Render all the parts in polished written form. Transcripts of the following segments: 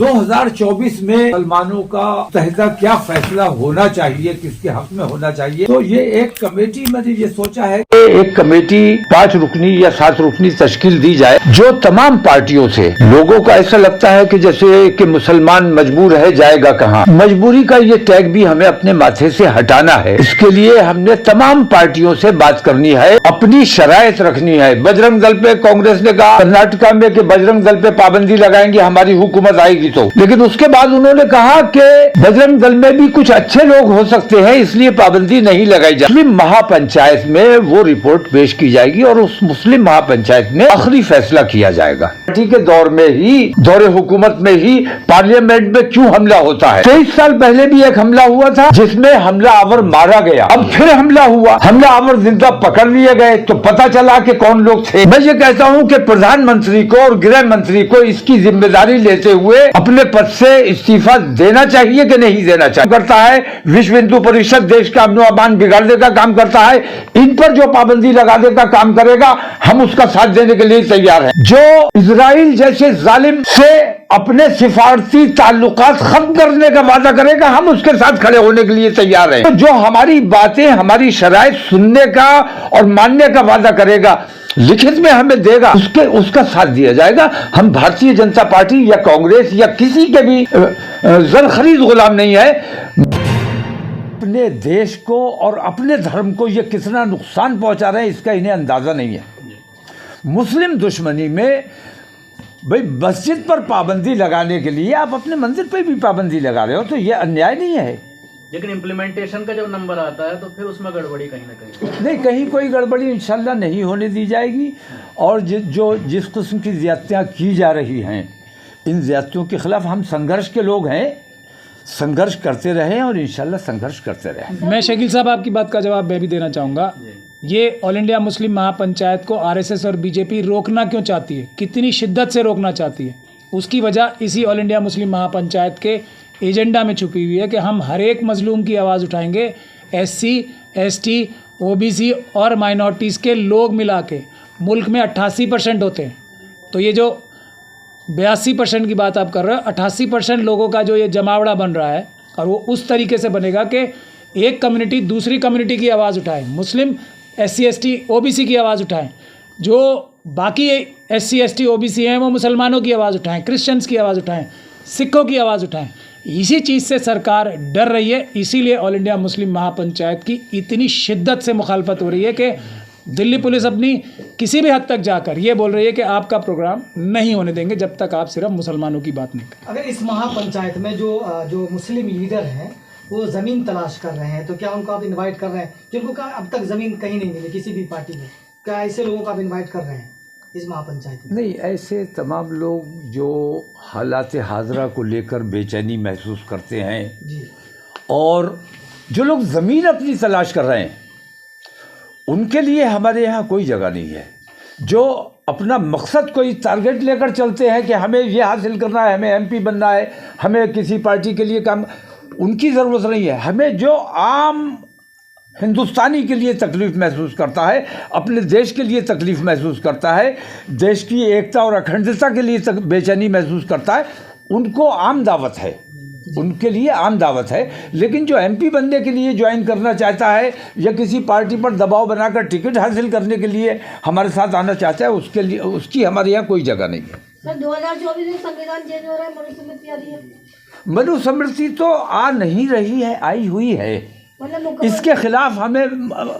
2024 में मुसलमानों का मुत्तहिदा क्या फैसला होना चाहिए, किसके हक में होना चाहिए। तो ये एक कमेटी मैंने ये सोचा है कि एक कमेटी 5 रुकनी या 7 रुकनी तश्कील दी जाए, जो तमाम पार्टियों से लोगों को ऐसा लगता है कि जैसे कि मुसलमान मजबूर है, जाएगा कहाँ। मजबूरी का ये टैग भी हमें अपने माथे से हटाना है। इसके लिए हमने तमाम पार्टियों से बात करनी है, अपनी शराइत रखनी है। बजरंग दल पे कांग्रेस ने कहा कर्नाटका में कि बजरंग दल पे पाबंदी लगाएंगे, हमारी हुकूमत आएगी तो। लेकिन उसके बाद उन्होंने कहा कि बजरंग दल में भी कुछ अच्छे लोग हो सकते हैं, इसलिए पाबंदी नहीं लगाई जाए। मुस्लिम महापंचायत में वो रिपोर्ट पेश की जाएगी और उस मुस्लिम महापंचायत में आखिरी फैसला किया जाएगा। पार्टी के दौर में ही, दौरे हुकूमत में ही पार्लियामेंट में क्यों हमला होता है। 23 साल पहले भी एक हमला हुआ था जिसमें हमला आवर मारा गया, अब फिर हमला हुआ, हमला आवर जिंदा पकड़ लिए गए तो पता चला कि कौन लोग थे। मैं ये कहता हूं कि प्रधानमंत्री को और गृह मंत्री को इसकी जिम्मेदारी लेते हुए अपने पद से इस्तीफा देना चाहिए कि नहीं देना चाहिए। करता है विश्व हिंदू परिषद देश का अमन अमान बिगाड़ने का काम करता है, इन पर जो पाबंदी लगाने का काम करेगा हम उसका साथ देने के लिए तैयार हैं। जो इजराइल जैसे जालिम से अपने सिफारती ताल्लुकात खत्म करने का वादा करेगा, हम उसके साथ खड़े होने के लिए तैयार हैं। तो जो हमारी बातें, हमारी शराइत सुनने का और मानने का वादा करेगा, लिखित में हमें देगा, उसका साथ दिया जाएगा। हम भारतीय जनता पार्टी या कांग्रेस या किसी के भी जर खरीद गुलाम नहीं है। अपने देश को और अपने धर्म को ये कितना नुकसान पहुंचा रहे हैं, इसका इन्हें अंदाजा नहीं है। मुस्लिम दुश्मनी में भाई मस्जिद पर पाबंदी लगाने के लिए आप अपने मंदिर पर भी पाबंदी लगा रहे हो, तो ये अन्याय नहीं है। लेकिन इम्प्लीमेंटेशन का जब नंबर आता है तो फिर उसमें गड़बड़ी कहीं ना कहीं नहीं, कहीं कोई गड़बड़ी इंशाल्लाह नहीं होने दी जाएगी। और जिस किस्म की ज़्यादतियाँ की जा रही हैं, इन ज़्यादतियों के ख़िलाफ़ हम संघर्ष के लोग हैं, संघर्ष करते रहें और इंशाल्लाह संघर्ष करते रहें। मैं शकील साहब आपकी बात का जवाब मैं भी देना चाहूँगा। ये ऑल इंडिया मुस्लिम महापंचायत को आरएसएस और बीजेपी रोकना क्यों चाहती है, कितनी शिद्दत से रोकना चाहती है, उसकी वजह इसी ऑल इंडिया मुस्लिम महापंचायत के एजेंडा में छुपी हुई है कि हम हर एक मजलूम की आवाज़ उठाएंगे। एससी, एसटी, ओबीसी और माइनॉरिटीज़ के लोग मिला के मुल्क में 88% होते हैं, तो ये जो 82% की बात आप कर रहे हो, 88% लोगों का जो ये जमावड़ा बन रहा है, और वो उस तरीके से बनेगा कि एक कम्युनिटी दूसरी कम्युनिटी की आवाज़ उठाए, मुस्लिम एससी, एसटी, ओबीसी की आवाज़ उठाएं, जो बाकी एससी, एसटी, ओबीसी हैं वो मुसलमानों की आवाज़ उठाएं, क्रिश्चियंस की आवाज़ उठाएं, सिखों की आवाज़ उठाएं। इसी चीज़ से सरकार डर रही है, इसीलिए ऑल इंडिया मुस्लिम महापंचायत की इतनी शिद्दत से मुखालफत हो रही है कि दिल्ली पुलिस अपनी किसी भी हद तक जाकर ये बोल रही है कि आपका प्रोग्राम नहीं होने देंगे जब तक आप सिर्फ मुसलमानों की बात नहीं करें। अगर इस महापंचायत में जो मुस्लिम लीडर हैं वो ज़मीन तलाश कर रहे हैं, तो क्या उनको आप इनवाइट कर रहे हैं, जिनको अब तक ज़मीन कहीं नहीं मिली किसी भी पार्टी में, क्या ऐसे लोगों को आप इनवाइट कर रहे हैं इस महापंचायत में? नहीं, ऐसे तमाम लोग जो हालात हाजरा को लेकर बेचैनी महसूस करते हैं जी, और जो लोग ज़मीन अपनी तलाश कर रहे हैं, उनके लिए हमारे यहाँ कोई जगह नहीं है। जो अपना मकसद कोई टारगेट लेकर चलते हैं कि हमें ये हासिल करना है, हमें एमपी बनना है, हमें किसी पार्टी के लिए काम, उनकी ज़रूरत नहीं है। हमें जो आम हिंदुस्तानी के लिए तकलीफ़ महसूस करता है, अपने देश के लिए तकलीफ़ महसूस करता है, देश की एकता और अखंडता के लिए बेचैनी महसूस करता है, उनको आम दावत है, उनके लिए आम दावत है। लेकिन जो एमपी बनने के लिए ज्वाइन करना चाहता है या किसी पार्टी पर दबाव बनाकर टिकट हासिल करने के लिए हमारे साथ आना चाहता है, उसके लिए उसकी हमारे यहाँ कोई जगह नहीं है। सर 2024 में संविधान चेंज हो रहा है, मनुस्मृति आ रही है। मनुस्मृति तो आ नहीं रही है, आई हुई है। इसके खिलाफ हमें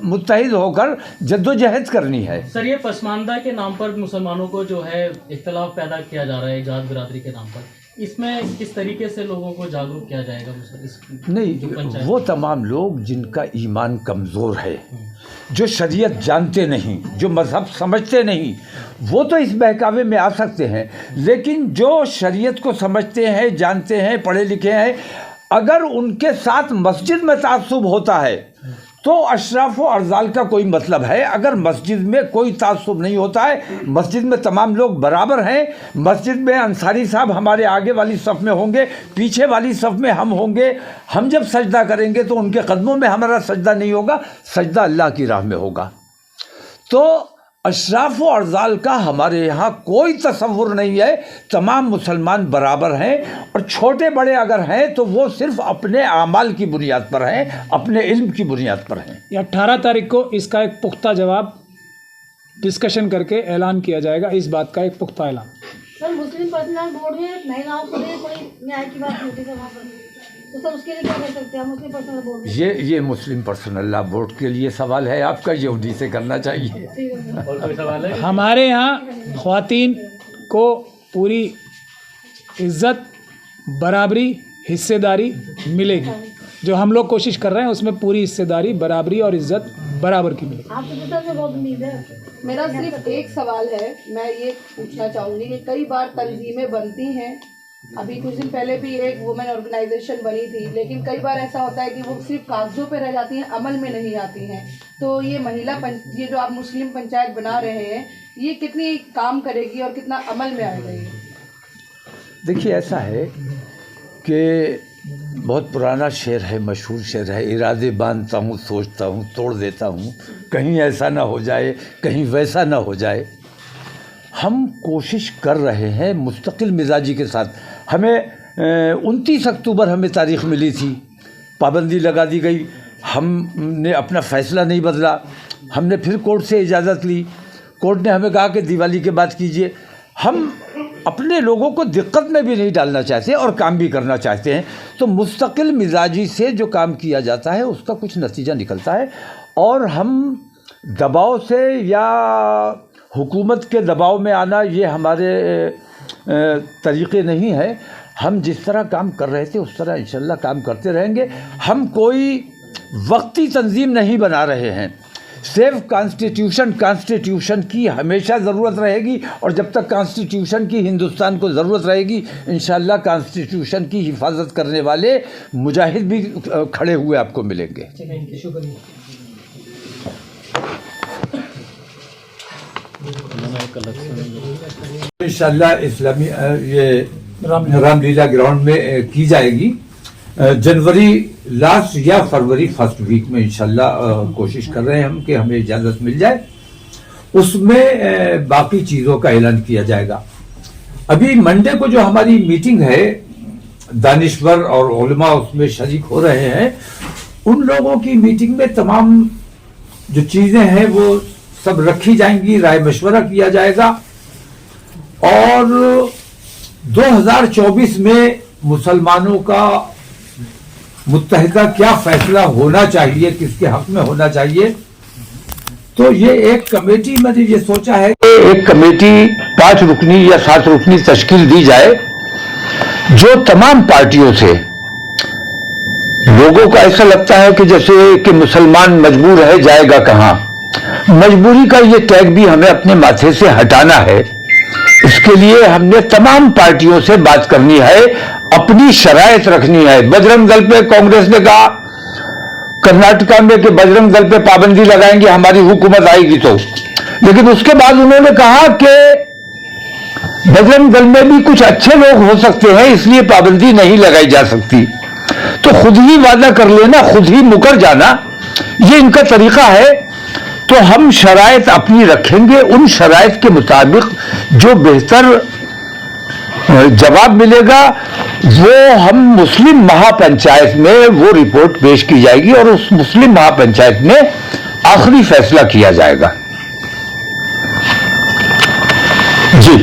मुत्तहिद होकर जद्दोजहद करनी है। सर, ये पसमानदा के नाम पर मुसलमानों को जो है इख्तिलाफ पैदा किया जा रहा है, जात बिरादरी के नाम पर, इसमें किस तरीके से लोगों को जागरूक किया जाएगा? नहीं, वो तमाम लोग जिनका ईमान कमज़ोर है, जो शरीयत जानते नहीं, जो मज़हब समझते नहीं, वो तो इस बहकावे में आ सकते हैं। लेकिन जो शरीयत को समझते हैं, जानते हैं, पढ़े लिखे हैं, अगर उनके साथ मस्जिद में तासुब होता है तो अशराफ व अर्जाल का कोई मतलब है। अगर मस्जिद में कोई तासुब नहीं होता है, मस्जिद में तमाम लोग बराबर हैं, मस्जिद में अंसारी साहब हमारे आगे वाली सफ़ में होंगे, पीछे वाली सफ़ में हम होंगे, हम जब सजदा करेंगे तो उनके कदमों में हमारा सजदा नहीं होगा, सजदा अल्लाह की राह में होगा। तो अशराफ और अरजाल का हमारे यहाँ कोई तसव्वुर नहीं है। तमाम मुसलमान बराबर हैं और छोटे बड़े अगर हैं तो वो सिर्फ अपने आमाल की बुनियाद पर हैं, अपने इल्म की बुनियाद पर हैं। 18 तारीख को इसका एक पुख्ता जवाब डिस्कशन करके ऐलान किया जाएगा, इस बात का एक पुख्ता ऐलान। सर मुस्लिम पर्सनल बोर्ड में महिलाओं को लिए कोई न्याय की बात होती है वहाँ पर, तो सर उसके लिए क्या कर सकते हैं मुस्लिम पर्सनल बोर्ड में? ये मुस्लिम पर्सनल लॉ बोर्ड के लिए सवाल है आपका, ये उन्हीं से करना चाहिए। और कोई सवाल है? हमारे यहाँ ख्वातीन को पूरी इज्जत, बराबरी, हिस्सेदारी मिलेगी। जो हम लोग कोशिश कर रहे हैं उसमें पूरी हिस्सेदारी, बराबरी और इज्जत बराबर की मिलेगी। आपको तो सर में बहुत उम्मीद है। मेरा सिर्फ एक सवाल है, मैं ये पूछना चाहूँगी कि कई बार तंजीमें बनती हैं, अभी कुछ दिन पहले भी एक वुमेन ऑर्गेनाइजेशन बनी थी, लेकिन कई बार ऐसा होता है कि वो सिर्फ कागजों पे रह जाती हैं, अमल में नहीं आती हैं। तो ये ये जो आप मुस्लिम पंचायत बना रहे हैं, ये कितनी काम करेगी और कितना अमल में आएगा ये? देखिए ऐसा है कि बहुत पुराना शेर है, मशहूर शेर है, इरादे बांधता हूँ, सोचता हूँ, तोड़ देता हूँ, कहीं ऐसा ना हो जाए, कहीं वैसा ना हो जाए। हम कोशिश कर रहे हैं मुस्तकिल मिजाजी के साथ। हमें 29 अक्टूबर हमें तारीख़ मिली थी, पाबंदी लगा दी गई, हमने अपना फ़ैसला नहीं बदला, हमने फिर कोर्ट से इजाज़त ली, कोर्ट ने हमें कहा कि दिवाली के बाद कीजिए। हम अपने लोगों को दिक्कत में भी नहीं डालना चाहते और काम भी करना चाहते हैं। तो मुस्तकिल मिजाजी से जो काम किया जाता है उसका कुछ नतीजा निकलता है, और हम दबाव से या हुकूमत के दबाव में आना ये हमारे तरीक़े नहीं है। हम जिस तरह काम कर रहे थे उस तरह इंशाल्लाह काम करते रहेंगे। हम कोई वक्ती तंजीम नहीं बना रहे हैं, सिर्फ कॉन्स्टिट्यूशन की हमेशा ज़रूरत रहेगी, और जब तक कॉन्स्टिट्यूशन की हिंदुस्तान को ज़रूरत रहेगी इंशाल्लाह कॉन्स्टिट्यूशन की हिफाजत करने वाले मुजाहिद भी खड़े हुए आपको मिलेंगे। इंशाल्लाह इस्लामी ये रामलीला ग्राउंड में की जाएगी जनवरी लास्ट या फरवरी फर्स्ट वीक में। इंशाल्लाह कोशिश कर रहे हैं हम कि हमें इजाज़त मिल जाए, उसमें बाकी चीज़ों का ऐलान किया जाएगा। अभी मंडे को जो हमारी मीटिंग है, दानिश्वर और उलमा उसमें शरीक हो रहे हैं, उन लोगों की मीटिंग में तमाम जो चीज़ें हैं वो सब रखी जाएंगी, राय मशवरा किया जाएगा, और 2024 में मुसलमानों का मुत्तहिदा क्या फैसला होना चाहिए, किसके हक में होना चाहिए। तो ये एक कमेटी मैंने ये सोचा है कि एक कमेटी 5 रुकनी या 7 रुकनी तश्कील दी जाए, जो तमाम पार्टियों से, लोगों का ऐसा लगता है कि जैसे कि मुसलमान मजबूर है, जाएगा कहां। मजबूरी का ये टैग भी हमें अपने माथे से हटाना है। इसके लिए हमने तमाम पार्टियों से बात करनी है, अपनी शराइत रखनी है। बजरंग दल पे कांग्रेस ने कहा कर्नाटका में कि बजरंग दल पे पाबंदी लगाएंगे हमारी हुकूमत आएगी तो, लेकिन उसके बाद उन्होंने कहा कि बजरंग दल में भी कुछ अच्छे लोग हो सकते हैं, इसलिए पाबंदी नहीं लगाई जा सकती। तो खुद ही वादा कर लेना, खुद ही मुकर जाना, ये इनका तरीका है। तो हम शराइत अपनी रखेंगे, उन शराइत के मुताबिक जो बेहतर जवाब मिलेगा वो हम मुस्लिम महापंचायत में वो रिपोर्ट पेश की जाएगी, और उस मुस्लिम महापंचायत में आखिरी फैसला किया जाएगा। जी,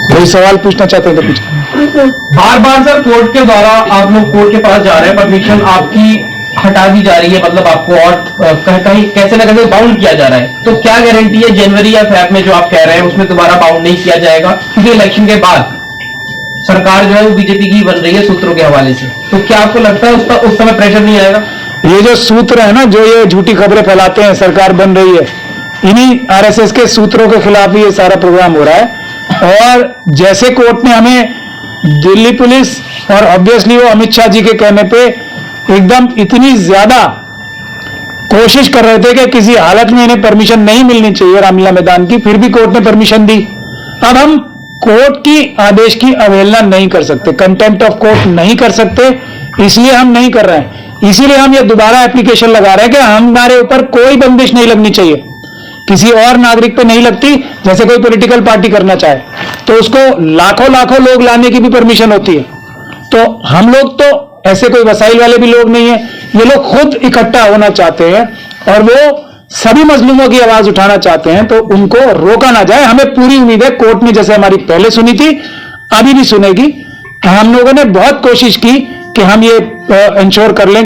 कोई सवाल पूछना चाहते हैं तो पूछिए। बार बार सर कोर्ट के द्वारा आप लोग कोर्ट के पास जा रहे हैं, परमिशन आपकी हटा दी जा रही है, मतलब आपको और कहीं कैसे ना कैसे बाउंड किया जा रहा है। तो क्या गारंटी है जनवरी या फेब में जो आप कह रहे हैं उसमें दोबारा बाउंड नहीं किया जाएगा? क्योंकि इलेक्शन के बाद सरकार जो है वो बीजेपी की बन रही है सूत्रों के हवाले से, तो क्या आपको लगता है उसका उस समय प्रेशर नहीं आएगा? ये जो सूत्र है ना, जो ये झूठी खबरें फैलाते हैं सरकार बन रही है, इन्हीं आरएसएस के सूत्रों के खिलाफ ही ये सारा प्रोग्राम हो रहा है। और जैसे कोर्ट ने हमें दिल्ली पुलिस और ऑब्वियसली वो अमित शाह जी के कहने पे एकदम इतनी ज्यादा कोशिश कर रहे थे कि किसी हालत में इन्हें परमिशन नहीं मिलनी चाहिए रामलीला मैदान की, फिर भी कोर्ट ने परमिशन दी। अब हम कोर्ट की आदेश की अवहेलना नहीं कर सकते, कंटेम्प्ट ऑफ कोर्ट नहीं कर सकते, इसलिए हम नहीं कर रहे हैं। इसीलिए हम ये दोबारा एप्लीकेशन लगा रहे हैं कि हमारे ऊपर कोई बंदिश नहीं लगनी चाहिए, किसी और नागरिक पे नहीं लगती। जैसे कोई पॉलिटिकल पार्टी करना चाहे तो उसको लाखों लाखों लोग लाने की भी परमिशन होती है। तो हम लोग तो ऐसे कोई वसाइल वाले भी लोग नहीं है, ये लोग खुद इकट्ठा होना चाहते हैं और वो सभी मजलूमों की आवाज उठाना चाहते हैं, तो उनको रोका ना जाए। हमें पूरी उम्मीद है कोर्ट ने जैसे हमारी पहले सुनी थी अभी भी सुनेगी। हम लोगों ने बहुत कोशिश की कि हम ये इंश्योर कर लें